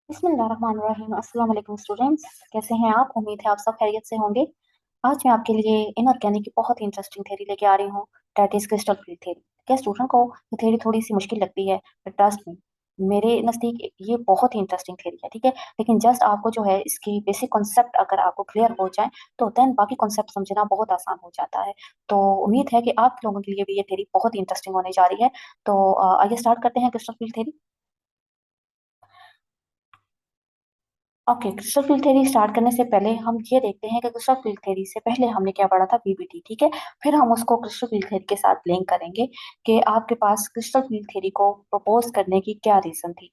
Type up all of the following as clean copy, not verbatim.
बिस्मिल्लाहिर्रहमानिर्रहीम। अस्सलाम वालेकुम स्टूडेंट्स, कैसे हैं आप? उम्मीद है आप सब खैरियत से होंगे। आज मैं आपके लिए इनऑर्गेनिक की बहुत ही इंटरेस्टिंग थ्योरी लेके आ रही हूँ, that is crystal field theory. क्या स्टूडेंट को ये थ्योरी थोड़ी सी मुश्किल लगती है, बट ट्रस्ट मी, मेरे नज़दीक ये बहुत ही इंटरेस्टिंग थ्योरी है, ठीक है। लेकिन जस्ट आपको जो है इसकी बेसिक कॉन्सेप्ट अगर आपको क्लियर हो जाए तो देन बाकी कॉन्सेप्ट समझना बहुत आसान हो जाता है। तो उम्मीद है कि आप लोगों के लिए भी ये थ्योरी बहुत ही इंटरेस्टिंग होने जा रही है। तो आइए स्टार्ट करते हैं crystal field theory. Okay, crystal field theory start करने से पहले हम ये देखते हैं कि क्रिस्टल फील्ड थ्योरी से पहले हमने क्या पढ़ा था, वीबीटी, ठीक है। फिर हम उसको क्रिस्टल फील्ड थ्योरी के साथ लिंक करेंगे कि आपके पास क्रिस्टल फील्ड थ्योरी को प्रपोज करने की क्या रीजन थी।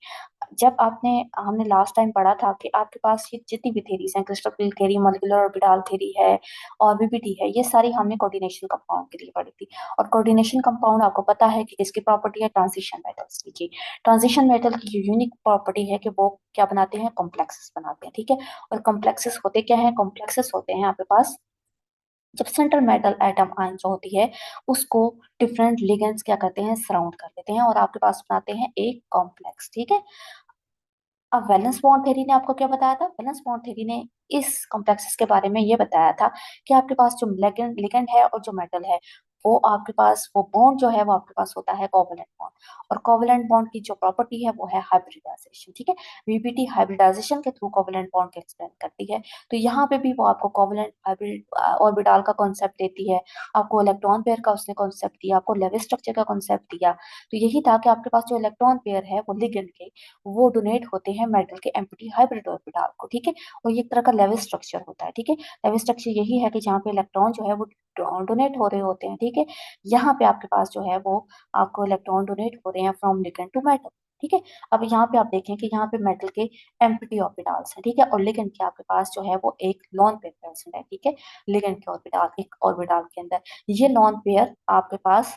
जब आपने हमने लास्ट टाइम पढ़ा था कि आपके पास ये जितनी भी थ्योरीज हैं, crystal field theory, molecular orbital theory है और बीबीटी है, ये सारी हमने कोऑर्डिनेशन कंपाउंड के लिए पढ़ी थी। और कोऑर्डिनेशन कंपाउंड आपको पता है कि इसकी प्रॉपर्टी है ट्रांजिशन मेटल्स की। ट्रांजिशन मेटल की यूनिक प्रॉपर्टी है कि वो क्या बनाते हैं, कॉम्प्लेक्सेस बनाते हैं, ठीक है। और कॉम्प्लेक्सेस होते क्या हैं? कॉम्प्लेक्सेस होते हैं आपके पास जब सेंट्रल मेटल एटम आयन जो होती है उसको डिफरेंट लिगेंड्स क्या करते हैं, सराउंड कर देते हैं और आपके पास बनाते हैं एक कॉम्प्लेक्स, ठीक है। अब वैलेंस बॉन्ड थ्योरी ने आपको क्या बताया था? वैलेंस बॉन्ड थ्योरी ने इस कॉम्प्लेक्सेस के बारे में ये बताया था कि आपके पास जो लिगेंड लिगेंड है और जो मेटल है, वो आपके पास वो बॉन्ड जो है वो आपके पास होता है कोवलेंट बॉन्ड। और कोवलेंट बॉन्ड की जो प्रॉपर्टी है वो है हाइब्रिडाइजेशन, ठीक है। वीबीटी हाइब्रिडाइजेशन के थ्रू कोवलेंट बॉन्ड को एक्सप्लेन करती है। तो यहाँ पे भी वो आपको कोवलेंट हाइब्रिड ऑर्बिटल का कॉन्सेप्ट देती है, आपको इलेक्ट्रॉन पेयर का उसने कॉन्सेप्ट दिया, आपको लेविस स्ट्रक्चर का कॉन्सेप्ट दिया। तो यही था कि आपके पास जो इलेक्ट्रॉन पेयर है वो लिगेंड के, वो डोनेट होते हैं मेटल के एम्प्टी हाइब्रिड ऑर्बिटल को, ठीक है। और ये एक तरह का लेविस स्ट्रक्चर होता है, ठीक है। लेविस स्ट्रक्चर यही है कि जहाँ पे इलेक्ट्रॉन जो है वो डोनेट हो रहे होते हैं, ठीक है। यहाँ पे आपके पास जो है वो आपको इलेक्ट्रॉन डोनेट हो रहे हैं फ्रॉम लिगेंड टू मेटल, ठीक है। अब यहाँ पे आप देखें कि यहाँ पे मेटल के एम्प्टी ऑर्बिटल्स हैं, ठीक है। और लिगेंड के आपके पास जो है वो एक लॉन पेयर प्रेजेंट है, ठीक है। लिगेंड के ऑर्बिटल, एक ऑर्बिटल के अंदर ये लॉन पेयर आपके पास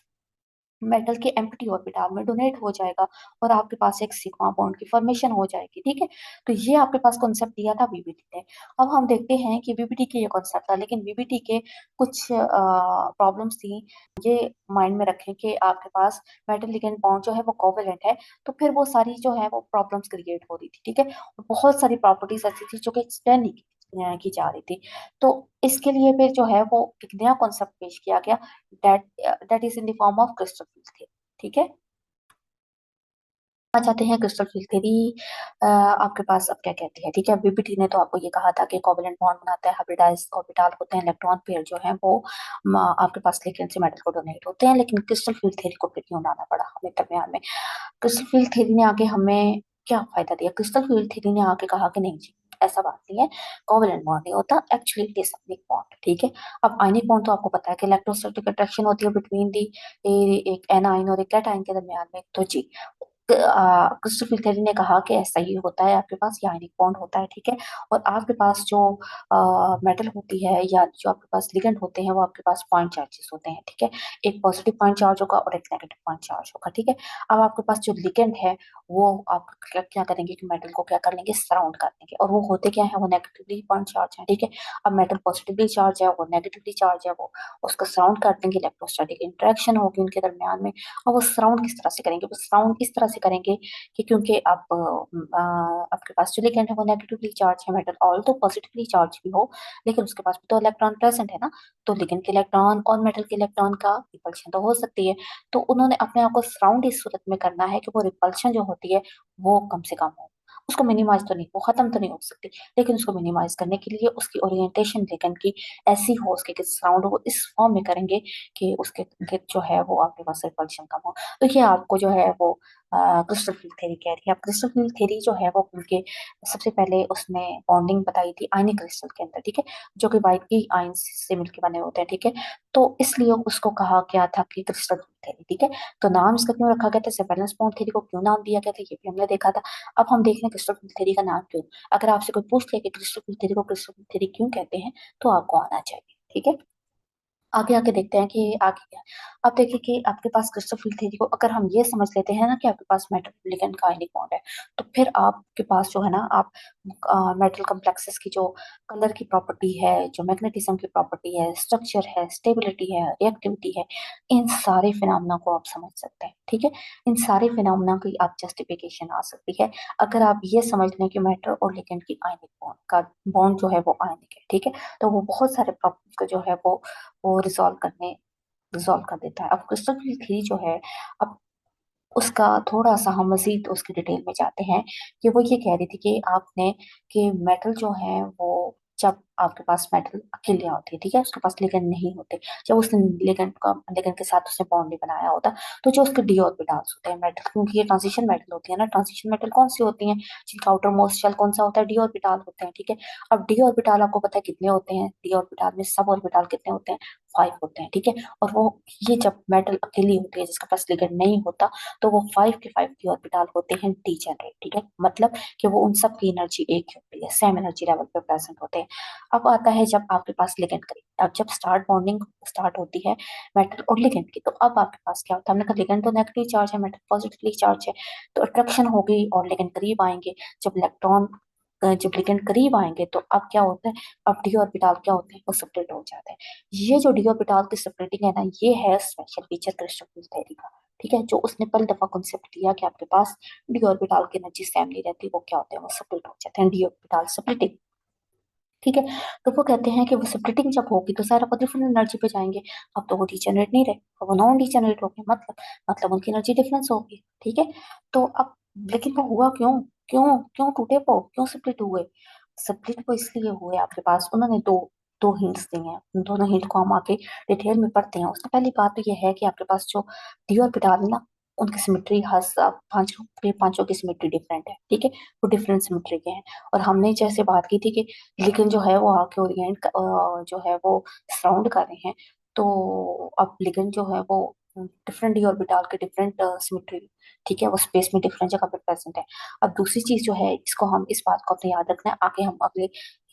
मेटल के एम्प्टी ऑर्बिटल में डोनेट हो जाएगा और आपके पास एक सिग्मा बॉन्ड की फॉर्मेशन हो जाएगी, ठीक है। तो ये आपके पास कॉन्सेप्ट दिया था बीबीटी ने। अब हम देखते हैं कि बीबीटी के ये कॉन्सेप्ट था, लेकिन बीबीटी के कुछ प्रॉब्लम्स थी। ये माइंड में रखें कि आपके पास मेटल लिगेंड बॉन्ड जो है वो कोवेलेंट है, तो फिर वो सारी जो है वो प्रॉब्लम्स क्रिएट हो रही थी, ठीक है। और बहुत सारी प्रॉपर्टीज ऐसी थी जो कि एक्सप्लेन नहीं की जा रही थी। तो इसके लिए फिर जो है वो एक नया कॉन्सेप्ट पेश किया गया, that that is in the form of crystal field theory, ठीक है। आ जाते हैं क्रिस्टल फील्ड थ्योरी। आपके पास अब क्या कहती है, ठीक है। बीबीटी ने तो आपको ये कहा था कि कोवेलेंट बॉन्ड बनाता है, हाइब्रिडाइज्ड ऑर्बिटल होते हैं, इलेक्ट्रॉन पेयर जो है वो आपके पास लिगेंड से मेटल को डोनेट होते हैं। लेकिन क्रिस्टल फील्ड थ्योरी को फिर क्यों लाना पड़ा हमें दरमियान में? क्रिस्टल फील्ड थ्योरी ने आगे हमें क्या फायदा दिया? क्रिस्टल फील्ड थ्योरी ने आके कहा कि नहीं जी, ऐसा बात नहीं है, कोवेलेंट बॉन्ड नहीं होता, actually it is ionic bond, ठीक है। अब आयनिक बॉन्ड तो आपको पता है कि इलेक्ट्रोस्टैटिक अट्रैक्शन होती है बिटवीन दी एक एनाइन और एक कैटाइन के दरमियान में, तो जी क्रिस्टल फील्ड थ्योरी ने कहा कि ऐसा ही होता है, आपके पास ये आयनिक बॉन्ड होता है, ठीक है। और आपके पास जो मेटल होती है या जो आपके पास लिगेंड होते हैं वो आपके पास पॉइंट चार्जेस होते हैं, ठीक है। एक पॉजिटिव पॉइंट चार्ज होगा और एक नेगेटिव पॉइंट चार्ज होगा, ठीक है। अब आपके पास जो लिगेंड है वो आप क्या करेंगे कि मेटल को क्या कर लेंगे, सराउंड कर लेंगे। और वो होते क्या है, वो नेगेटिवली पॉइंट चार्ज है, ठीक है। अब मेटल पॉजिटिवली चार्ज है, वो नेगेटिवली चार्ज है, वो उसको सराउंड कर देंगे, इलेक्ट्रोस्टैटिक इंटरेक्शन होगी उनके दरमियान में। और वो सराउंड किस तरह से करेंगे? वो सराउंड इस तरह से करेंगे कि क्योंकि आप आपके पास जो लिगेंड है वो नेगेटिवली चार्ज है, मेटल ऑल तो पॉजिटिवली चार्ज भी हो, लेकिन उसके पास भी तो इलेक्ट्रॉन प्रेजेंट है ना। तो लिगेंड के इलेक्ट्रॉन और मेटल के इलेक्ट्रॉन का रिपल्शन तो हो सकती है। तो उन्होंने अपने आप को सराउंड इस सूरत में करना है कि वो रिपल्शन जो होती है वो कम से कम हो। उसको मिनिमाइज तो नहीं, वो खत्म तो नहीं हो सकती, लेकिन उसको मिनिमाइज करने के लिए उसकी ओरिएंटेशन लिगेंड की ऐसी हो, उसके सराउंड वो इस फॉर्म में करेंगे कि उसके जो है वो आपके पास रिपल्शन कम हो। तो ये आपको जो है वो क्रिस्टल फील्ड थ्योरी कह रही है। अब क्रिस्टल फील्ड थ्योरी जो है वो उनके सबसे पहले उसने बॉन्डिंग बताई थी आयनिक क्रिस्टल के अंदर, ठीक है, जो कि वाइट की आयन से मिलकर बने होते हैं, ठीक है। तो इसलिए उसको कहा गया था कि क्रिस्टल फील्ड थ्योरी, ठीक है। तो नाम इसका क्यों रखा गया था, इससे वैलेंस बॉन्ड थ्योरी को क्यों नाम दिया गया था, ये भी हमने देखा था। अब हम देख रहे हैं क्रिस्टल फील्ड थ्योरी का नाम क्यों। अगर आपसे कोई पूछ ले कि क्रिस्टल फील्ड थ्योरी को क्रिस्टल फील्ड थ्योरी क्यों कहते हैं, तो आपको आना चाहिए, ठीक है। आगे आगे देखते हैं कि आगे क्या है। अब देखिए कि आपके पास क्रिस्टल फील्ड थ्योरी को अगर हम ये समझ लेते हैं ना कि आपके पास मेटल लिगेंड का आयनिक बॉन्ड है, तो फिर आपके पास जो है ना, आप मेटल कॉम्प्लेक्सेस की जो कलर की प्रॉपर्टी है, जो मैग्नेटिज्म की प्रॉपर्टी है, स्ट्रक्चर है, स्टेबिलिटी है, रिएक्टिविटी है, इन सारे फिनोमेना को आप समझ सकते हैं। ठीक है, इन सारे फिनोमेना की आप जस्टिफिकेशन आ सकती है अगर आप ये समझ लें कि मैटर और लिगेंड की आयनिक बॉन्ड का बॉन्ड जो है वो आयनिक है। ठीक है, तो वो बहुत सारे प्रॉब्लम्स को जो है वो रिजॉल्व कर देता है। अब क्रिस्टल फील्ड थ्योरी जो है, अब उसका थोड़ा सा हम मजीद उसकी डिटेल में जाते हैं कि वो ये कह रही थी कि आपने कि मेटल जो है वो, जब आपके पास मेटल अकेले होती है, ठीक है, उसके पास लिगेंड नहीं होते, जब उसने लिगेंड के साथ उसने बॉन्ड नहीं बनाया होता, तो जो उसके डी ऑर्बिटल्स होते हैं मेटल, क्योंकि ये ट्रांजिशन मेटल होती है ना, ट्रांजिशन मेटल कौन सी होती हैं, जिनका आउटर मोस्ट शेल कौन सा होता है, डी ऑर्बिटल होते हैं। ठीक है, अब डी ऑर्बिटल आपको पता है कितने होते हैं, डी ऑर्बिटल में सब ऑर्बिटल कितने होते हैं, 5 होते हैं। ठीक है, और वो ये जब मेटल अकेली होती है जिसके पास लिगेंड नहीं होता, तो वो 5 के 5 डी ऑर्बिटल होते हैं डीजेनरेट। ठीक है, मतलब कि वो उन सब की एनर्जी एक ही होती है, सेम एनर्जी लेवल पे प्रेजेंट होते हैं। अब आता है जब आपके पास लिगेंड करी, अब जब स्टार्ट बॉन्डिंग स्टार्ट होती है मेटल और लिगेंड की, तो अब आपके पास क्या होता है, हमने कहा लिगेंड तो नेगेटिव चार्ज है, मेटल पॉजिटिवली चार्ज है, तो अट्रैक्शन होगी और लिगेंड करीब आएंगे। जब इलेक्ट्रॉन जब लिगेंड करीब आएंगे तो अब क्या होता है, अब डी ऑर्बिटल क्या होते हैं, वो सेपरेट हो जाते हैं। ये जो डी ऑर्बिटल की सेपरेटिंग है ना, ये है स्पेशल फीचर क्रिस्टोफर थ्योरी का। ठीक है, जो उसने पहली दफा कॉन्सेप्ट दिया कि आपके पास डी ऑर्बिटल की एनर्जी सेम नहीं रहती, वो क्या होते हैं, वो सेपरेट हो जाते हैं, डी ऑर्बिटल सेपरेटिंग। ठीक है, तो वो कहते हैं कि वो स्प्लिटिंग जब होगी तो सारा को डिफरेंट एनर्जी पे जाएंगे। अब तो वो डीजेनरेट नहीं रहे, अब वो नॉन डीजेनरेट हो गए, मतलब उनकी एनर्जी डिफरेंस होगी। ठीक है, तो अब लेकिन वो हुआ क्यों, क्यों क्यों टूटे वो, क्यों स्प्लिट हुए, स्प्लिट वो इसलिए हुए, आपके पास उन्होंने दो दो हिंट्स दिए हैं, उन दोनों हिंट को हम आके डिटेल में पढ़ते हैं। उसमें पहली बात तो ये है कि आपके पास जो डी ऑर्बिटल है ना, उनकी सिमेट्री हर पांचों की सिमेट्री डिफरेंट है। ठीक है, वो डिफरेंट सिमेट्री के हैं। और हमने जैसे बात की थी कि लेकिन जो है वो आके ओरिएंट जो है वो सराउंड कर रहे हैं, तो अब लिगेंड जो है वो डिफरेंट डी ऑर्बिटल के डिफरेंट सिमेट्री, ठीक है, वो स्पेस में डिफरेंट जगह पे प्रेजेंट है। अब दूसरी चीज जो है, इसको हम इस बात को अपने याद रखना है, आगे हम अगले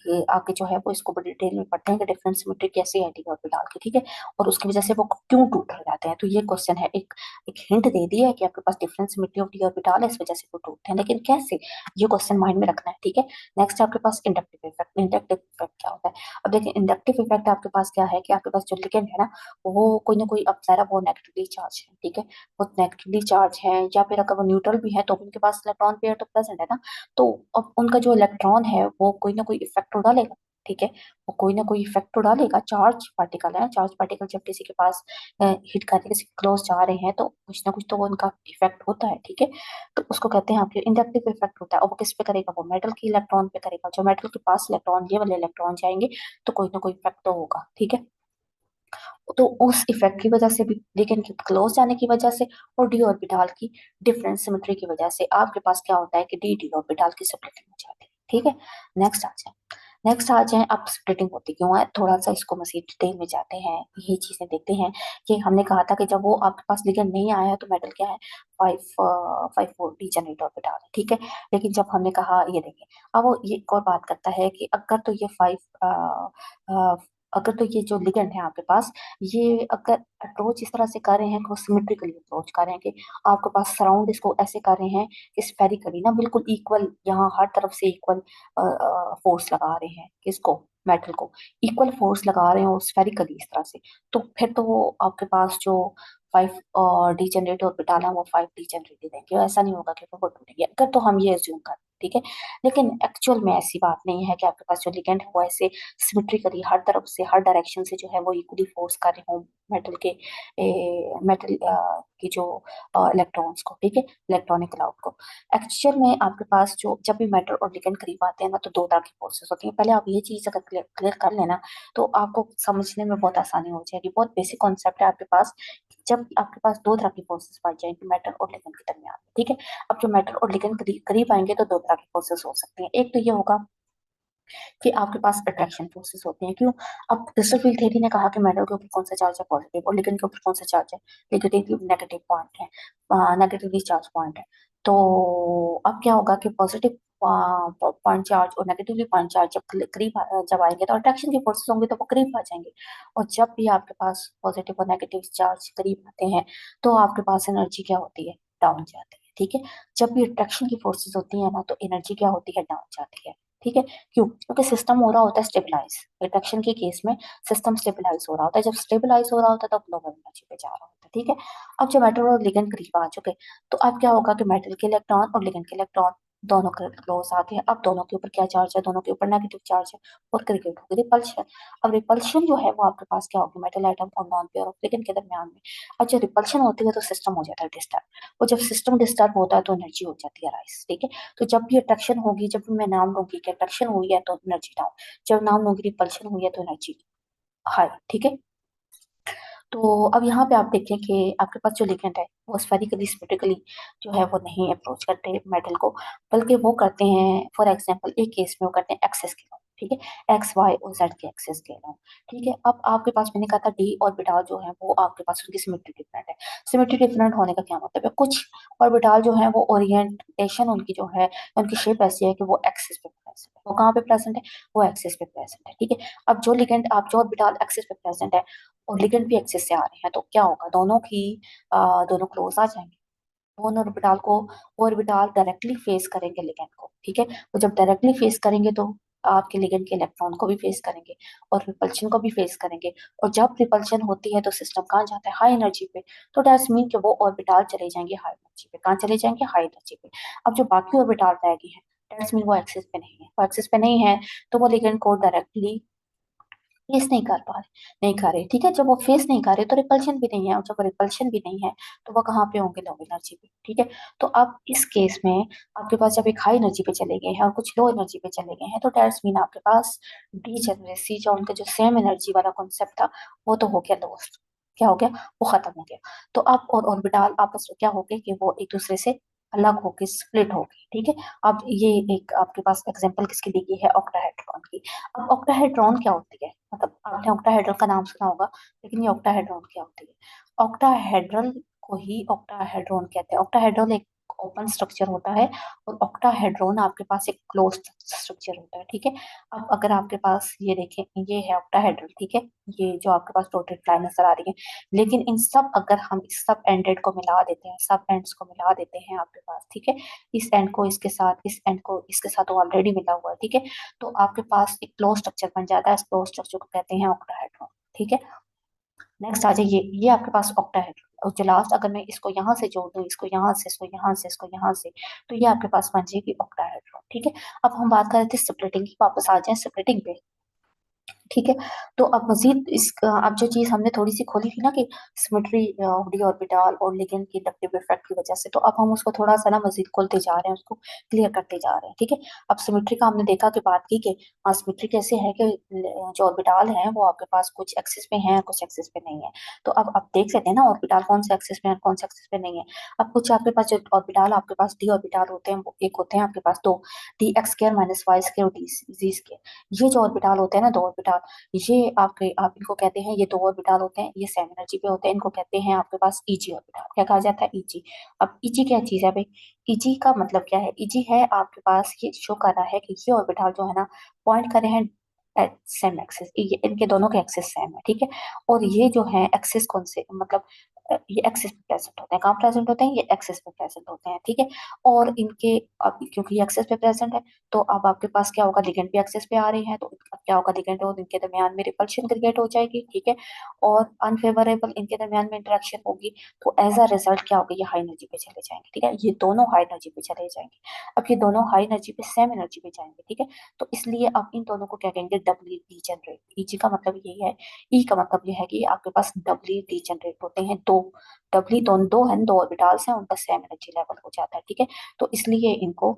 ये आगे जो है वो इसको बड़ी डिटेल में पढ़ते हैं कि डिफरेंट सिमेट्री कैसे है डी ऑर्बिटल की। ठीक है, और उसकी वजह से वो क्यों टूट जाते हैं, तो ये क्वेश्चन है, एक हिंट दे दिया है कि आपके पास different symmetry of d orbital है, इस वजह से वो टूटते हैं, लेकिन कैसे, ये क्वेश्चन माइंड में रखना है। ठीक है, नेक्स्ट आपके पास इंडक्टिव इफेक्ट। इंडक्टिव इफेक्ट क्या होता है, अब देखिए इंडक्टिव इफेक्ट आपके पास क्या है कि आपके पास जो लिगेंड है ना, वो कोई ना कोई, अब सारा वो नेगेटिवली चार्ज है। ठीक है, वो नेगेटिवली चार्ज है, या फिर अगर वो न्यूट्रल भी है तो भी उनके पास इलेक्ट्रॉन पेयर तो प्रेजेंट है ना, तो अब उनका जो इलेक्ट्रॉन है वो कोई ना कोई इफेक्ट तो डालेगा। ठीक है, वो कोई ना कोई इफेक्ट तो डालेगा, चार्ज पार्टिकल है, चार्ज पार्टिकल जब किसी के पास हिट करके किसी क्लोज जा रहे हैं तो कुछ ना कुछ तो वो उनका इफेक्ट होता है। ठीक है, तो उसको कहते हैं आपके इंडक्टिव इफेक्ट होता है, और वो किस पे करेगा, वो मेटल की इलेक्ट्रॉन पे करेगा, जो मेटल के पास इलेक्ट्रॉन, ये वाले इलेक्ट्रॉन जाएंगे तो कोई ना कोई इफेक्ट तो होगा। ठीक है, तो उस इफेक्ट की वजह से भी, लेकिन क्लोज जाने की वजह से और डी ऑर्बिटल की डिफरेंट सिमेट्री की वजह से आपके पास क्या होता है कि डी डी ऑर्बिटल की स्प्लिटिंग हो जाती है। ठीक है, नेक्स्ट आ जाए, अब स्प्लिटिंग होती क्यों है, थोड़ा सा इसको मजीद डिटेल में जाते हैं, यही चीजें देखते हैं कि हमने कहा था कि जब वो आपके पास लिगेंड नहीं आया है तो मेटल क्या है, 5 4 डीजेनरेट ऑर्बिटल है। ठीक है, लेकिन जब हमने कहा, ये देखिए, अब वो ये एक और बात करता है कि अगर तो ये 5 अगर तो ये जो लिगेंड है आपके पास, ये अगर अप्रोच इस तरह से कर रहे हैं कि वो सिमेट्रिकली अप्रोच कर रहे हैं, कि आपके पास सराउंड इसको ऐसे कर रहे हैं कि स्फेरिकली ना, बिल्कुल इक्वल, यहाँ हर तरफ से इक्वल फोर्स लगा रहे हैं, किसको, मेटल को इक्वल फोर्स लगा रहे हैं और स्फेरिकली इस तरह से, तो फिर तो वो आपके पास जो 5 डीजेनरेट ऑर्बिटल है वो 5 डीजेनरेट ही देंगे, ऐसा नहीं होगा कि वो टूटेंगे, अगर तो हम ये अज्यूम करें। ठीक है, लेकिन एक्चुअल में ऐसी बात नहीं है कि आपके पास जो लिगेंड है वो ऐसे सिमेट्रिकली हर तरफ से, हर डायरेक्शन से जो है वो इक्वली फोर्स कर रहे हो मेटल के, मेटल की जो इलेक्ट्रॉन्स को। ठीक है, इलेक्ट्रॉनिक क्लाउड को, एक्चुअल में आपके पास जो जब भी मेटल और लिगेंड करीब आते हैं ना, तो दो तरह की फोर्सेस होती हैं। पहले आप ये चीज अगर क्लियर कर लेना तो आपको समझने में बहुत आसानी हो जाएगी, बहुत बेसिक कॉन्सेप्ट है आपके पास। जब आपके पास दो तरह की फोर्सेस पाई जाएंगी मेटल और लिगेंड के दरमियान। ठीक है, अब जो मेटल और लिगेंड करीब आएंगे तो दो तरह की फोर्सेस हो सकती हैं, एक तो ये होगा कि आपके पास अट्रैक्शन फोर्सेस होती हैं। क्यों, अब क्रिस्टल फील्ड थ्योरी ने कहा कि मेटल के ऊपर कौन सा चार्ज है, पॉजिटिव, और लिगेंड के ऊपर कौन सा चार्ज है, नेगेटिव, नेगेटिव पॉइंट है, नेगेटिवली चार्ज पॉइंट है। तो अब क्या होगा कि पॉजिटिव पॉइंट चार्ज और नेगेटिवली पॉइंट चार्ज जब आएंगे तो अट्रैक्शन की फोर्सेस होंगे तो वो करीब आ जाएंगे। और जब भी आपके पास पॉजिटिव और नेगेटिव चार्ज करीब आते हैं तो आपके पास एनर्जी क्या होती है, डाउन जाती है। ठीक है, जब भी अट्रैक्शन की फोर्सेस होती है ना तो एनर्जी क्या होती है, डाउन जाती है। ठीक है। क्यों? क्योंकि सिस्टम हो रहा होता है स्टेबलाइज। रिडक्शन के केस में सिस्टम स्टेबलाइज हो रहा होता है। जब स्टेबलाइज हो रहा होता है तब लोअर एनर्जी पे जा रहा होता है, ठीक है। अब जब मेटल और लिगेंड करीब आ चुके, तो अब क्या होगा कि मेटल के इलेक्ट्रॉन और लिगेंड के इलेक्ट्रॉन दोनों क्लोज आते हैं। अब दोनों के ऊपर क्या चार्ज है? दोनों के ऊपर नेगेटिव चार्ज है और क्रिएट होगी रिपल्शन। अब रिपल्शन जो है वो आपके पास क्या होगी? मेटल एटम और नॉन पेयर ऑफ लिगेंड के दरमियान में। अब जब रिपल्शन होती है तो सिस्टम हो जाता है डिस्टर्ब, और जब सिस्टम डिस्टर्ब होता है तो एनर्जी हो जाती है राइस, ठीक है। तो जब भी अट्रैक्शन होगी, जब भी मैं नाम लूंगी कि अट्रैक्शन हुई है तो एनर्जी डाउन, जब नाम लूंगी रिपल्शन हुई है तो एनर्जी हाई, ठीक है। तो अब यहाँ पे आप देखें कि आपके पास जो लिगेंड है वो स्फेरिकली सिमेट्रिकली जो है वो नहीं अप्रोच करते मेटल को, बल्कि वो करते हैं, फॉर एग्जांपल एक केस में वो करते हैं एक्सेस के, ठीक है, एक्स वाई और जेड के एक्सेस के लॉन्ग, ठीक है। अब आपके पास मैंने कहा था डी ऑर्बिटल जो है वो आपके पास उनकी सिमेट्री डिफरेंट है। सिमेट्री डिफरेंट होने का क्या मतलब है? कुछ ऑर्बिटल जो है वो ओरिएंटेशन उनकी जो है, उनकी शेप ऐसी है कि वो एक्सिस पे प्रेजेंट है। वो कहाँ पे प्रेजेंट है? वो एक्सिस पे प्रेजेंट है, ठीक है। अब जो लिगेंड, आप जो ऑर्बिटल एक्सिस पे प्रेजेंट है और लिगेंड भी एक्सेस से आ रहे हैं, तो क्या होगा? दोनों क्लोज आ जाएंगे। दोनों ऑर्बिटल को, ऑर्बिटल डायरेक्टली फेस करेंगे लिगेंड को, ठीक है। तो जब डायरेक्टली फेस करेंगे तो आपके लिगेंड के इलेक्ट्रॉन को भी फेस करेंगे और रिपल्शन को भी फेस करेंगे। और जब रिपल्शन होती है तो सिस्टम कहाँ जाता है? हाई एनर्जी पे। तो दैट्स मीन कि वो ऑर्बिटल चले जाएंगे हाई एनर्जी पे। कहाँ चले जाएंगे? हाई एनर्जी पे। अब जो बाकी ऑर्बिटल रह गए हैं, दैट्स मीन वो एक्सिस पे नहीं है। वो एक्सिस पे नहीं है तो वो लिगेंड को डायरेक्टली फेस नहीं कर पा रहे, नहीं कर रहे, ठीक है। जब वो फेस नहीं कर रहे तो रिपल्शन भी नहीं है, और जब रिपल्शन भी नहीं है तो वो कहाँ पे होंगे? लो एनर्जी पे, ठीक है। तो अब इस केस में आपके पास जब एक हाई एनर्जी पे चले गए हैं और कुछ लो एनर्जी पे चले गए हैं, तो दैट्स मीन आपके पास डीजेनरेसी, जो उनका जो सेम एनर्जी वाला कॉन्सेप्ट था वो तो हो गया लॉस्ट। क्या हो गया? वो खत्म हो गया। तो अब और ऑर्बिटल आपस में क्या हो गए कि वो एक दूसरे से अलग होके स्प्लिट हो गए, ठीक है। अब ये एक आपके पास एग्जांपल किसकी दी गई है? ऑक्टाहेड्रॉन की। अब ऑक्टाहेड्रॉन क्या होती है? मतलब आपने ऑक्टाहेड्रल का नाम सुना होगा, लेकिन ये ऑक्टाहेड्रॉन क्या होती है? ऑक्टाहेड्रल को ही ऑक्टाहेड्रॉन कहते हैं। ऑक्टाहेड्रल एक ओपन स्ट्रक्चर होता है और ऑक्टाहेड्रॉन आपके पास एक क्लोज स्ट्रक्चर होता है, ठीक है। अब अगर आपके पास ये देखें, ये है ऑक्टाहेड्रल, ठीक है। ये जो आपके पास डॉटेड लाइन नजर आ रही है, लेकिन इन सब, अगर हम इस सब एंडेड को मिला देते हैं, सब एंड्स को मिला देते हैं आपके पास, ठीक है, इस एंड को इसके साथ, इस एंड को इसके साथ ऑलरेडी मिला हुआ है, ठीक है। तो आपके पास एक क्लोज स्ट्रक्चर बन जाता है। इस क्लोज स्ट्रक्चर को कहते हैं ऑक्टाहेड्रॉन, ठीक है। नेक्स्ट आ जाइए, ये आपके पास ऑक्टाहेड्रॉन, और जो लास्ट, अगर मैं इसको यहाँ से जोड़ दूँ, इसको यहाँ से, इसको यहाँ से, इसको यहाँ से, तो ये आपके पास बन जाएगी ऑक्टाहेड्रॉन, ठीक है। अब हम बात कर रहे थे स्प्लिटिंग की, वापस आ जाए स्प्लिटिंग पे, ठीक है। तो अब मजीद इस, अब जो चीज हमने थोड़ी सी खोली थी ना कि सिमेट्री डी ऑर्बिटल और लिगेंड की इंडक्टिव इफेक्ट की वजह से, तो अब हम उसको थोड़ा सा ना मजीद खोलते जा रहे हैं, उसको क्लियर करते जा रहे हैं, ठीक है। अब सिमेट्री का हमने देखा कि बात की कि सिमेट्री कैसे है कि जो ऑर्बिटल है वो आपके पास कुछ एक्सिस पे हैं, कुछ एक्सिस पे नहीं है। तो अब आप देख लेते हैं ना ऑर्बिटल कौन से एक्सिस पे है, कौन से एक्सिस पे नहीं है। अब कुछ आपके पास जो ऑर्बिटल, आपके पास डी ऑर्बिटल होते हैं, वो एक होते हैं आपके पास दो, D X square minus Y square और डी जी स्क्वायर। ये जो ऑर्बिटल होते हैं ना, दो ऑर्बिटल, ये आपके, आप इनको कहते हैं, ये दो ऑर्बिटल होते हैं, ये सेम एनर्जी पे होते हैं, इनको कहते हैं आपके पास ईजी ऑर्बिटल। क्या कहा जाता है? ईजी। अब ईजी क्या चीज है भाई? ईजी का मतलब क्या है? ईजी है आपके पास, ये शो कर रहा है कि ये ऑर्बिटल जो है ना, पॉइंट कर रहे हैं एट सेम एक्सिस, ये इनके दोनों के एक्सिस सेम है, ठीक है। और ये जो है एक्सिस कौन से, मतलब ये एक्सिस पे प्रेजेंट होते हैं। कहाँ प्रेजेंट होते हैं? ये एक्सिस पे प्रेजेंट होते हैं, ठीक है। और इनके, अब क्योंकि ये एक्सिस पे प्रेजेंट है, तो अब आपके पास क्या होगा? लिगेंड भी एक्सेस पे आ रही है, तो अब क्या होगा? लिगेंड और इनके दरमियान में रिपल्शन क्रिएट हो जाएगी, ठीक है। और अनफेवरेबल इनके दरमियान में इंटरेक्शन होगी, तो एज अ रिजल्ट क्या होगा? ये हाई एनर्जी पे चले जाएंगे, ठीक है। ये दोनों हाई एनर्जी पे चले जाएंगे। अब ये दोनों हाई एनर्जी पे सेम एनर्जी पे जाएंगे, ठीक है। तो इसलिए आप इन दोनों को क्या कहेंगे? डबली डीजेनरेट। ईजी का मतलब यही है, ई का मतलब ये है कि आपके पास डबली डीजेनरेट होते हैं, दो डबली, दोनों दो है, दो ऑर्बिटल्स हैं, उनका सेम एनर्जी लेवल हो जाता है, ठीक है। तो इसलिए इनको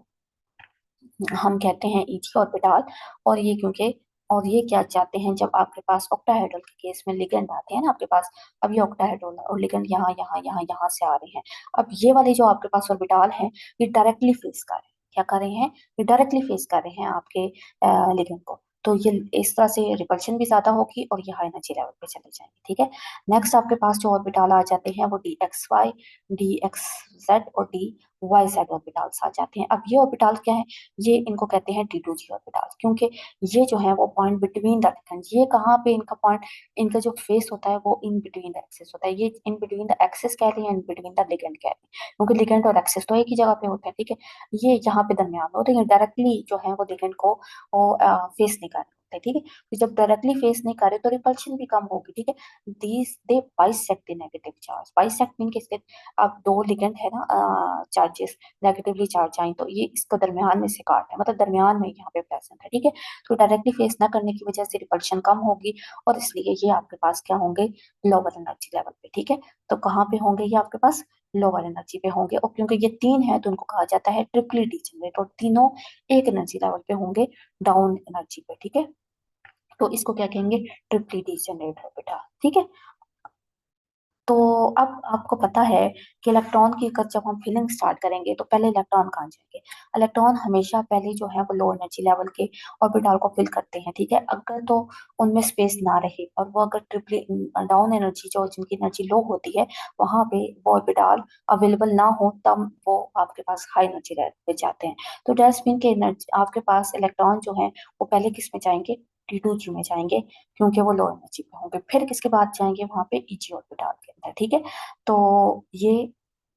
हम कहते हैं ईजी ऑर्बिटल। और ये क्योंकि, और ये क्या चाहते हैं, जब आपके पास ऑक्टाहेड्रल के केस में लिगेंड आते हैं ना आपके पास, अब ये ऑक्टाहेड्रल और लिगेंड यहाँ यहाँ यहाँ यहाँ से आ रहे हैं। अब ये वाले जो आपके पास ऑर्बिटल हैं, ये डायरेक्टली फेस कर रहे हैं, क्या कर रहे हैं? ये डायरेक्टली फेस कर रहे हैं आपके लिगेंड को। तो ये इस तरह से रिपल्शन भी ज्यादा होगी और ये हाई एनर्जी लेवल पे चले जाएंगे, ठीक है। नेक्स्ट आपके पास जो ऑर्बिटल आ जाते हैं वो D X Y, D X Z और डी वाई जेड ऑर्बिटल्स आ जाते हैं। अब ये ऑर्बिटल क्या है, ये इनको कहते हैं T2G ऑर्बिटल, क्योंकि ये जो है वो पॉइंट बिटवीन द लिगेंड, ये कहाँ पे इनका पॉइंट, इनका जो फेस होता है वो इन बिटवीन द एक्सिस होता है, ये इन बिटवीन द एक्सिस कह रही है, इन बिटवीन द लिगेंड कह रही है, क्योंकि लिगेंड और एक्सिस तो एक ही जगह पे होते हैं, ठीक है। ये यहाँ पे दरमियान में होते हैं, डायरेक्टली जो है वो लिगेंड को फेस नहीं कर रहे होते, ठीक है। तो जब डायरेक्टली फेस नहीं कर रहे तो रिपल्शन भी कम होगी, ठीक है। These they bisect the negative charge, bisect mean किसके, अब दो लिगेंड है ना, चार्जेस नेगेटिवली चार्ज आए तो ये इसको दरमियान में से काट है, मतलब दरमियान में यहाँ पे प्रेजेंट है, ठीक है। तो डायरेक्टली फेस ना करने की वजह से रिपल्शन कम होगी, और इसलिए ये आपके पास क्या होंगे, लोअर एनर्जी लेवल पे, ठीक है। तो कहाँ पे होंगे ये आपके पास, लोअर एनर्जी पे होंगे, और क्योंकि ये तीन है तो उनको कहा जाता है ट्रिपली डीजेनरेट, और तीनों एक एनर्जी लेवल पे होंगे, डाउन एनर्जी पे, ठीक है। तो इसको क्या कहेंगे, ट्रिपली डीजेनरेट ऑर्बिटल, ठीक है। तो अब आपको पता है कि इलेक्ट्रॉन की अगर जब हम फिलिंग स्टार्ट करेंगे तो पहले इलेक्ट्रॉन कहाँ जाएंगे, इलेक्ट्रॉन हमेशा पहले जो है वो लो एनर्जी लेवल के ऑर्बिटल को फिल करते हैं, ठीक है। अगर तो उनमें स्पेस ना रहे और वो अगर ट्रिपली डाउन एनर्जी, जो जिनकी एनर्जी लो होती है, वहां पे वो ऑर्बिटल अवेलेबल ना हो, तब वो आपके पास हाई एनर्जी लेवल पे जाते हैं। तो डैशबिन के एनर्जी आपके पास इलेक्ट्रॉन जो है वो पहले किस में जाएंगे, T2G में जाएंगे, क्योंकि वो लो एनर्जी पे होंगे। फिर किसके बाद जाएंगे वहां पे, Eg ऑर्बिटल के अंदर, ठीक है। तो ये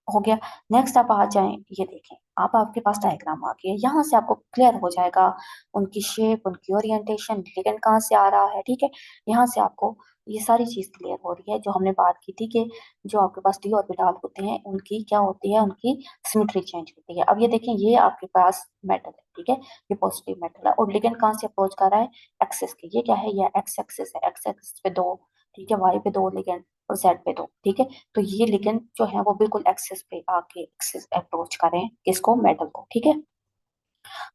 हो गया। नेक्स्ट आप आ जाएं, ये देखें, आप आपके पास डायग्राम आ गया, यहाँ से आपको क्लियर हो जाएगा उनकी शेप, उनकी ओरिएंटेशन, लिगेंड कहाँ से आ रहा है, ठीक है। यहाँ से आपको ये सारी चीज क्लियर हो रही है, जो हमने बात की थी कि जो आपके पास डी ऑर्बिटल होते हैं उनकी क्या होती है, उनकी सिमेट्री चेंज होती है। अब ये देखें, ये आपके पास मेटल है, ठीक है, ये पॉजिटिव मेटल है, और लिगेंड कहाँ से अप्रोच कर रहा है, एक्सेस के, ये क्या है, ये एक्स एक्सिस है, एक्स एक्सिस पे दो, ठीक है, वाई पे दो लिगेंड और जेड पे दो, ठीक है। तो ये लिगेंड जो है वो बिल्कुल एक्सिस पे आके एक्सिस अप्रोच करें किसको, मेटल को, ठीक है।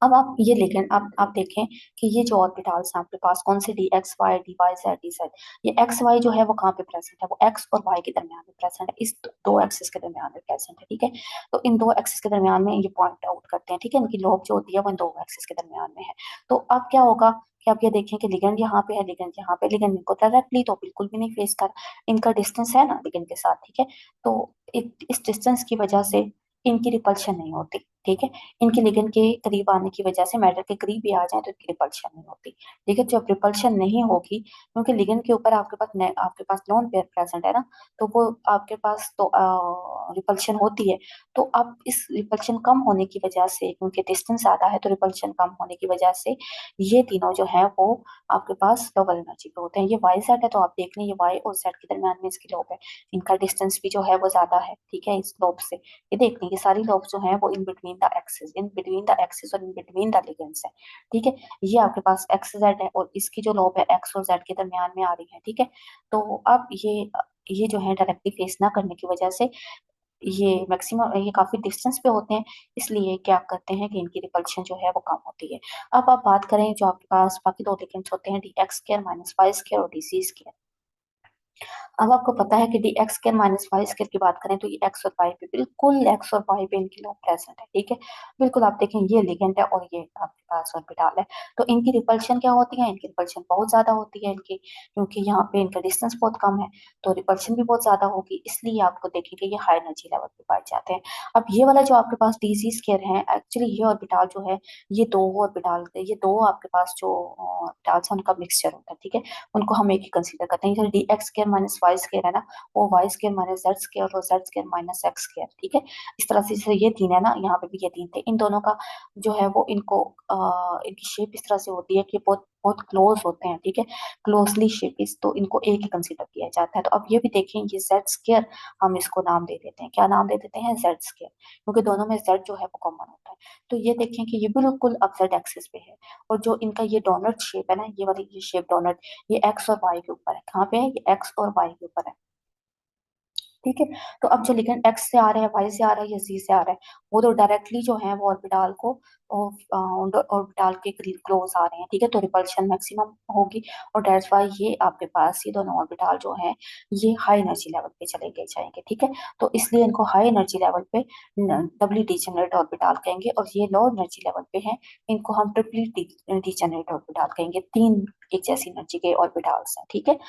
अब आप ये लिखें, आप देखें कि ये जो ऑर्बिटल्स हैं आपके पास कौन से, D X Y, D Y Z, D Z, ये एक्स वाई जो है वो कहाँ पे प्रेजेंट है, वो एक्स और वाई के दरमियान में प्रेजेंट है, इस दो एक्सिस के दरमियान में प्रेजेंट है, ठीक है। तो इन दो एक्सिस के दरमियान में ये पॉइंट आउट करते हैं, ठीक है, इनकी लोब जो होती है वो इन दो एक्सिस के दरमियान में है। तो अब क्या होगा कि आप ये देखें कि लिगेंड यहाँ पे है, लिगेंड यहाँ पे, लिगेंड इनको डायरेक्टली तो बिल्कुल भी नहीं फेस कर, इनका डिस्टेंस है ना लिगेंड के साथ, ठीक है। तो इस डिस्टेंस की वजह से इनकी रिपल्शन नहीं होती, ठीक है। इनके लिगेंड के करीब आने की वजह से, मेटल के करीब भी आ जाए तो इनकी रिपल्शन नहीं होती, ठीक है। जब रिपल्शन नहीं होगी, क्योंकि लिगेंड के ऊपर आपके पास लोन पेयर प्रेजेंट है ना, तो वो आपके पास तो रिपल्शन होती है। तो अब इस रिपल्शन कम होने की वजह से, क्योंकि डिस्टेंस ज्यादा है, तो रिपल्शन कम होने की वजह से ये तीनों जो है वो आपके पास लोअर एनर्जी पे होते हैं। ये वाई जेड है तो आप देख लें, ये वाई और जेड के दरमियान में इसकी लोब है, इनका डिस्टेंस भी जो है वो ज्यादा है, ठीक है, इस लोब से। ये देख लें, ये सारी लोब्स जो हैं वो इन between the axis, in between the axis और इन बिटवीन द लिगेंड्स है, ठीक है। ये आपके पास एक्स जेड है, और इसकी जो लोब है एक्स और जेड के दरमियान में आ रही है, ठीक है। तो अब ये जो है डायरेक्टली फेस ना करने की वजह से, ये मैक्सिमम, ये काफी डिस्टेंस पे होते हैं, इसलिए क्या करते हैं कि इनकी रिपल्शन जो है वो कम होती है। अब आप बात करें जो आपके पास बाकी दो लिगेंड्स होते हैं, D X square minus Y square और डी सी स्क्वायर। अब आपको पता है कि D x square minus Y square की बात करें तो ये एक्स और वाई पे, बिल्कुल एक्स और वाई पे इनकी लोग प्रेजेंट है, ठीक है। बिल्कुल आप देखें, ये लिगेंड है और ये आपके पास ऑर्बिटल है। तो इनकी रिपल्शन क्या होती है, इनकी रिपल्शन बहुत ज्यादा होती है इनकी, क्योंकि यहाँ पे इनका डिस्टेंस बहुत कम है, तो रिपल्शन भी बहुत ज्यादा होगी, इसलिए आपको देखेंगे ये हाई एनर्जी लेवल पे पाए जाते हैं। अब ये वाला जो आपके पास डी सी स्क्र है, एक्चुअली ये ऑर्बिटल जो है, ये दो ऑर्बिटल, ये दो आपके पास जो ऑर्बिटल्स है उनका मिक्सचर होता है, ठीक है। उनको हम एक ही कंसीडर करते हैं, जैसे d x square minus Y square है ना, वो y square minus z square और z square minus x square, ठीक है। इस तरह से, जैसे ये तीन है ना, यहाँ पे भी ये तीन थे, इन दोनों का जो है वो इनको इनकी शेप इस तरह से होती है कि बहुत बहुत क्लोज होते हैं, ठीक है, क्लोजली शेप इस, तो इनको एक ही कंसीडर किया जाता है। तो अब ये भी देखें, ये जेड स्क्र, हम इसको नाम दे देते हैं, क्या नाम दे देते हैं, जेड स्क्र, क्योंकि दोनों में जेड जो है वो कॉमन होता है। तो ये देखें कि ये बिल्कुल अब जेड एक्सिस पे है, और जो इनका ये डोनट शेप है ना, ये वाली ये शेप डोनट, ये एक्स और वाई के ऊपर है, कहाँ पे है, ये एक्स और वाई के ऊपर है, ठीक है। तो अब जो लिगेंड एक्स से आ रहा है, वाई से आ रहा है या जी से आ रहा है, वो तो डायरेक्टली जो है वो ऑर्बिटल को ऑर्बिटल के करीब क्लोज आ रहे हैं, ठीक है, तो रिपल्शन मैक्सिमम होगी, और दैट्स वाई ये आपके पास ये दोनों ऑर्बिटल जो हैं ये हाई एनर्जी लेवल पे चले गए जाएंगे, ठीक है। तो इसलिए इनको हाई एनर्जी लेवल पे डबली डीजेनरेट ऑर्बिटल कहेंगे, और ये लो एनर्जी लेवल पे हैं, इनको हम ट्रिपली डीजेनरेट ऑर्बिटल कहेंगे, तीन एक जैसी एनर्जी के ऑर्बिटल्स हैं, ठीक है।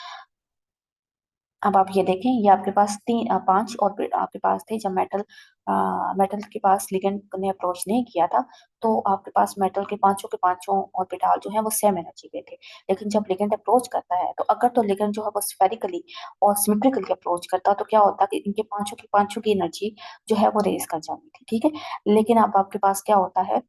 अब आप ये देखें, ये आपके पास पांच और आपके पास थे जब मेटल मेटल के पास लिगेंड ने अप्रोच नहीं किया था, तो आपके पास मेटल के पांचों ऑर्बिटल जो है वो सेम एनर्जी पे थे। लेकिन जब लिगेंड अप्रोच करता है, तो अगर तो लिगेंड जो है वो स्फेरिकली और सिमेट्रिकली अप्रोच करता, तो क्या होता कि इनके पांचों की एनर्जी जो है वो रेस कर जाती थी, ठीक है। लेकिन अब आपके पास क्या होता है,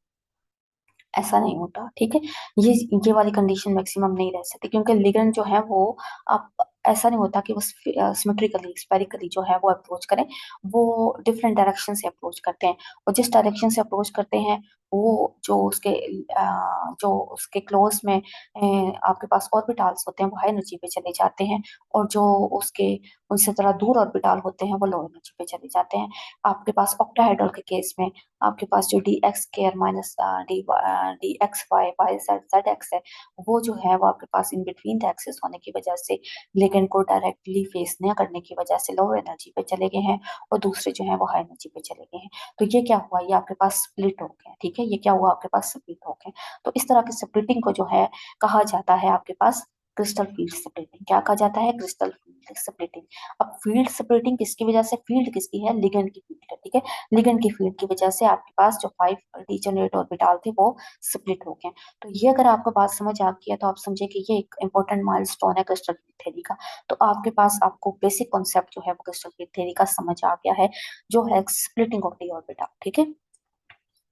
ऐसा नहीं होता, ठीक है। ये ये वाली कंडीशन मैक्सिमम नहीं रह सकती, क्योंकि लिगेंड जो है वो, आप, ऐसा नहीं होता कि वो सिमेट्रिकली स्पेरिकली जो है वो अप्रोच करें। वो डिफरेंट डायरेक्शन से अप्रोच करते हैं, और जिस डायरेक्शन से अप्रोच करते हैं, वो जो उसके क्लोज में आपके पास ऑर्बिटल्स होते हैं वो हाई एनर्जी पे चले जाते हैं, और जो उसके उनसे थोड़ा दूर ऑर्बिटल होते हैं वो लो एनर्जी पे चले जाते हैं। आपके पास ऑक्टाहेड्रल के केस में आपके पास जो D X square minus D X Y Y Z Z X है, वो जो है वो आपके पास इन बिटवीन द एक्सिस होने की वजह से लिगेंड को डायरेक्टली फेस न करने की वजह से लो एनर्जी पे चले गए हैं, और दूसरे जो है वो हाई एनर्जी पे चले गए हैं। तो ये क्या हुआ, ये आपके पास स्प्लिट हो गया, ठीक है। ये क्या हुआ, आपके पास स्प्लिट हो गए। तो इस तरह की स्प्लिटिंग को जो है कहा जाता है आपके पास क्रिस्टल फील्ड स्प्लिटिंग। क्या कहा जाता है, क्रिस्टल फील्ड स्प्लिटिंग। अब फील्ड स्प्लिटिंग किसकी वजह से, फील्ड किसकी है, लिगेंड की फील्ड है, ठीक है। लिगेंड की फील्ड की वजह से आपके पास जो 5 डीजेनरेट ऑर्बिटल थे वो स्प्लिट हो गए। तो ये अगर आपको बात समझ आ गई है, तो आप समझे कि ये एक इंपॉर्टेंट माइलस्टोन है क्रिस्टल फील्ड थ्योरी का। तो आपके पास आपको बेसिक कॉन्सेप्ट जो है वो क्रिस्टल फील्ड थ्योरी का समझ आ गया है, जो है स्प्लिटिंग ऑफ डी ऑर्बिटल, ठीक है।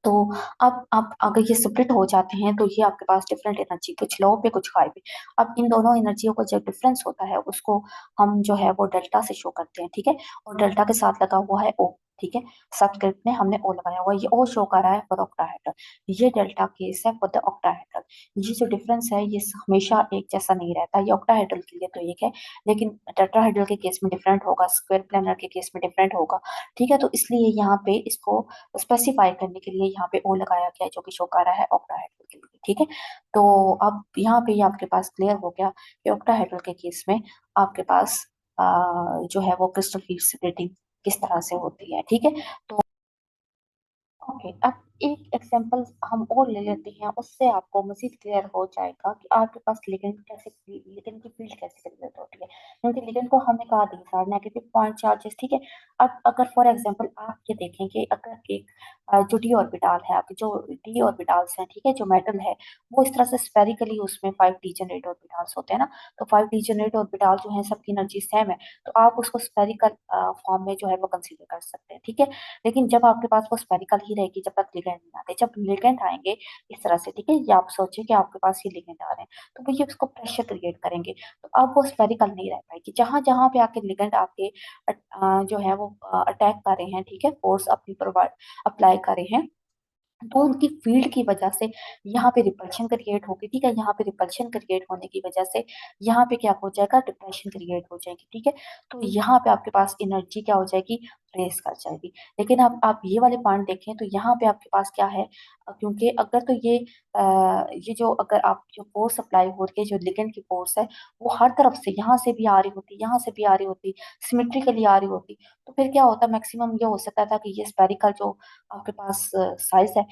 तो अब आप अगर ये स्प्लिट हो जाते हैं, तो ये आपके पास डिफरेंट एनर्जी, कुछ लो पे कुछ हाई पे। अब इन दोनों एनर्जियों का जो डिफरेंस होता है, उसको हम जो है वो डेल्टा से शो करते हैं, ठीक है। और डेल्टा के साथ लगा हुआ है ओ, ठीक है। सब्सक्रिप्ट में हमने ओ लगाया हुआ है, ये ओ शो कर रहा है फॉर ऑक्टाहेड्रल। ये डेल्टा केस है फॉर द ऑक्टाहेड्रल। ये जो डिफरेंस है ये हमेशा एक जैसा नहीं रहता, ये ऑक्टाहेड्रल के लिए तो एक है, लेकिन टेट्राहेड्रल के केस में डिफरेंट होगा, स्क्वायर प्लेनर के केस में डिफरेंट होगा, ठीक है। तो इसलिए यहाँ पे इसको स्पेसिफाई करने के लिए यहाँ पे ओ लगाया गया है, जो कि शो कर रहा है ऑक्टाहेड्रल के लिए, ठीक है। तो अब यहाँ पे ये आपके पास क्लियर हो गया कि ऑक्टाहेड्रल के केस में आपके पास जो है वो क्रिस्टल फील्ड स्प्लिटिंग किस तरह से होती है, ठीक है। तो ओके, अब एक एग्जांपल हम और ले लेते हैं, उससे आपको मजीद क्लियर हो जाएगा कि आपके पास लिगेंड की फील्ड कैसे क्रिएट होती है। क्योंकि लिगेंड को हमने कहा दी सार नेगेटिव पॉइंट चार्जेस, ठीक है। अब अगर फॉर एग्जांपल आप ये देखें कि अगर एक जो डी ऑर्बिटल है, आपके जो डी ऑर्बिटल्स हैं, ठीक है, जो मेटल है, वो इस तरह से स्फेरिकली उसमें 5 डीजेनरेट ऑर्बिटल्स होते हैं ना। तो 5 डीजेनरेट ऑर्बिटल जो है सबकी एनर्जी सेम है, तो आप उसको स्फेरिकल फॉर्म में जो है वो कंसीडर कर सकते हैं, ठीक है। लेकिन जब आपके पास वो स्पेरिकल ही रहेगी जब तक लिगेंड नहीं आते। जब लिगेंड आएंगे इस तरह से, ठीक है, ये आप सोचिए कि आपके पास ये लिगेंड आ रहे हैं, तो वो ये उसको प्रेशर क्रिएट करेंगे, तो अब वो स्पेरिकल नहीं रह पाएगी। जहां जहां पे आके लिगेंड आपके जो है वो अटैक कर रहे हैं, ठीक है, फोर्स अपनी प्रोवाइड अप्लाई कर रहे हैं, तो उनकी फील्ड की वजह से यहाँ पे रिपल्शन क्रिएट होगी, ठीक है। यहाँ पे रिपल्शन क्रिएट होने की वजह से यहाँ पे क्या हो जाएगा, डिप्रेशन क्रिएट हो जाएगी, ठीक है। तो यहाँ पे आपके पास एनर्जी क्या हो जाएगी, रेस कर जाएगी। लेकिन अब आप ये वाले पॉइंट देखें, तो यहाँ पे आपके पास क्या है, क्योंकि अगर तो ये जो अगर आप जो फोर्स अप्लाई हो रही है, जो लिगेंड की फोर्स है, वो हर तरफ से, यहाँ से भी आ रही होती, यहाँ से भी आ रही होती, सिमेट्रिकली आ रही होती, तो फिर क्या होता, मैक्सिमम ये हो सकता था कि ये स्पेरिकल जो आपके पास साइज है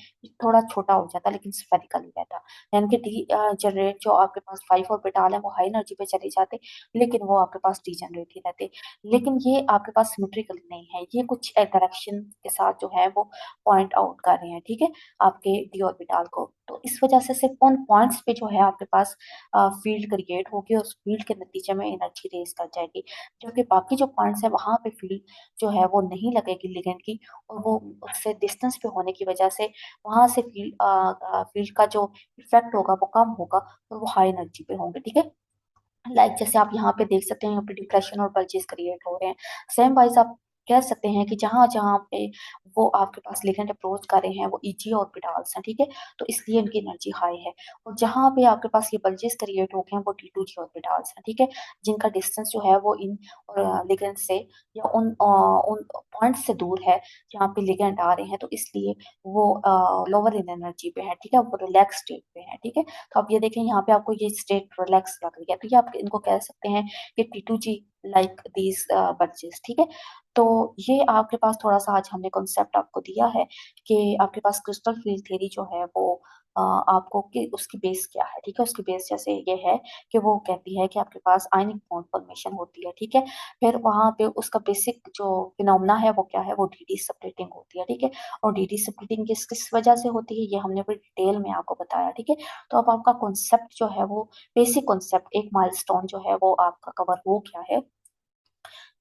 थोड़ा छोटा हो जाता, लेकिन स्फेरिकल ही रहता। यानी कि डी जनरेट जो आपके पास 5 ऑर्बिटल है वो हाई एनर्जी पे चले जाते, लेकिन वो आपके पास डी जनरेट ही रहते। लेकिन ये आपके पास सिमेट्रिकल नहीं है, ये कुछ डायरेक्शन के साथ जो है वो पॉइंट आउट कर रहे हैं, ठीक है, आपके डी ऑर्बिटल को। तो इस वजह से सिर्फ उन पॉइंट्स पे जो है आपके पास फील्ड क्रिएट होगी, और उस फील्ड के नतीजे में एनर्जी रेस कर जाएगी। जबकि बाकी जो पॉइंट्स है वहां पे फील्ड जो है वो नहीं लगेगी लिगेंड की, और वो उससे डिस्टेंस पे होने की वजह से वहां से फील्ड का जो इफेक्ट होगा वो कम होगा, और वो हाई एनर्जी पे होंगे, ठीक है। जैसे आप यहाँ पे देख सकते हैं, यहाँ पे डिप्रेशन और बल्जेस क्रिएट हो रहे हैं। सेम वाइज आप कह सकते हैं कि जहां जहां पे वो आपके पास लिगेंड अप्रोच कर रहे हैं वो ईजी ऑर्बिटल्स हैं, ठीक है, तो इसलिए इनकी एनर्जी हाई है। और जहां पे आपके पास ये बल्जेस क्रिएट हो गए हैं वो T2G ऑर्बिटल्स हैं, ठीक है, जिनका डिस्टेंस जो है वो इन लिगेंड से या उन पॉइंट से दूर है जहाँ पे लिगेंड आ रहे हैं, तो इसलिए वो लोअर इन एनर्जी पे है, ठीक है, वो रिलैक्स स्टेट पे है, ठीक है। तो आप ये देखें यहाँ पे आपको ये स्टेट रिलैक्स लग रही है, तो ये आप इनको कह सकते हैं कि T2G लाइक दीज बर्चेस, ठीक है। तो ये आपके पास थोड़ा सा आज हमने कॉन्सेप्ट आपको दिया है कि आपके पास क्रिस्टल फील्ड थ्योरी जो है वो आपको कि उसकी बेस क्या है, ठीक है। उसकी बेस जैसे ये है कि वो कहती है कि आपके पास आयनिक बॉन्ड फॉर्मेशन होती है, ठीक है। फिर वहां पे उसका बेसिक जो फिनोमेना है वो क्या है, वो डीडी स्प्लिटिंग होती है, ठीक है। और डीडी स्प्लिटिंग किस किस वजह से होती है ये हमने बड़ी डिटेल में आपको बताया, ठीक है। तो अब आपका कॉन्सेप्ट जो है वो बेसिक कॉन्सेप्ट, एक माइलस्टोन जो है वो आपका कवर हो गया है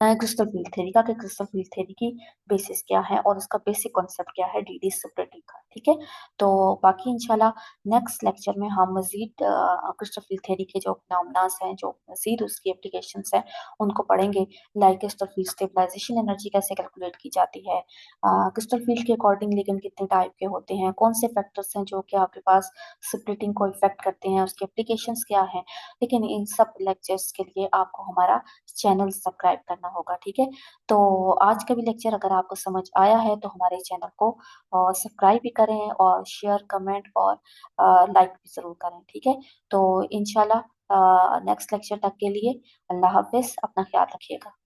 क्रिस्टल फील्ड थ्योरी का, कि क्रिस्टल फील्ड थ्योरी की बेसिस क्या है और उसका बेसिक कॉन्सेप्ट क्या है डीडी स्प्लिटिंग का, ठीक है। तो बाकी इंशाल्लाह नेक्स्ट लेक्चर में हम मजीद क्रिस्टल फील्ड थ्योरी के जो फिनोमेनास हैं, जो मजीद उसकी एप्लीकेशंस हैं, उनको पढ़ेंगे। Like crystal field stabilization energy कैसे कैलकुलेट की जाती है, क्रिस्टल फील्ड के अकॉर्डिंग लिगेंड कितने टाइप के होते हैं, कौन से फैक्टर्स हैं जो कि आपके पास स्प्लिटिंग को इफेक्ट करते हैं, उसकी एप्लीकेशंस क्या है। लेकिन इन सब लेक्चर्स के लिए आपको हमारा चैनल सब्सक्राइब करना होगा, ठीक है। तो आज का भी लेक्चर अगर आपको समझ आया है तो हमारे चैनल को सब्सक्राइब भी करें और शेयर कमेंट और लाइक भी जरूर करें, ठीक है। तो इंशाल्लाह नेक्स्ट लेक्चर तक के लिए अल्लाह हाफिज, अपना ख्याल रखिएगा।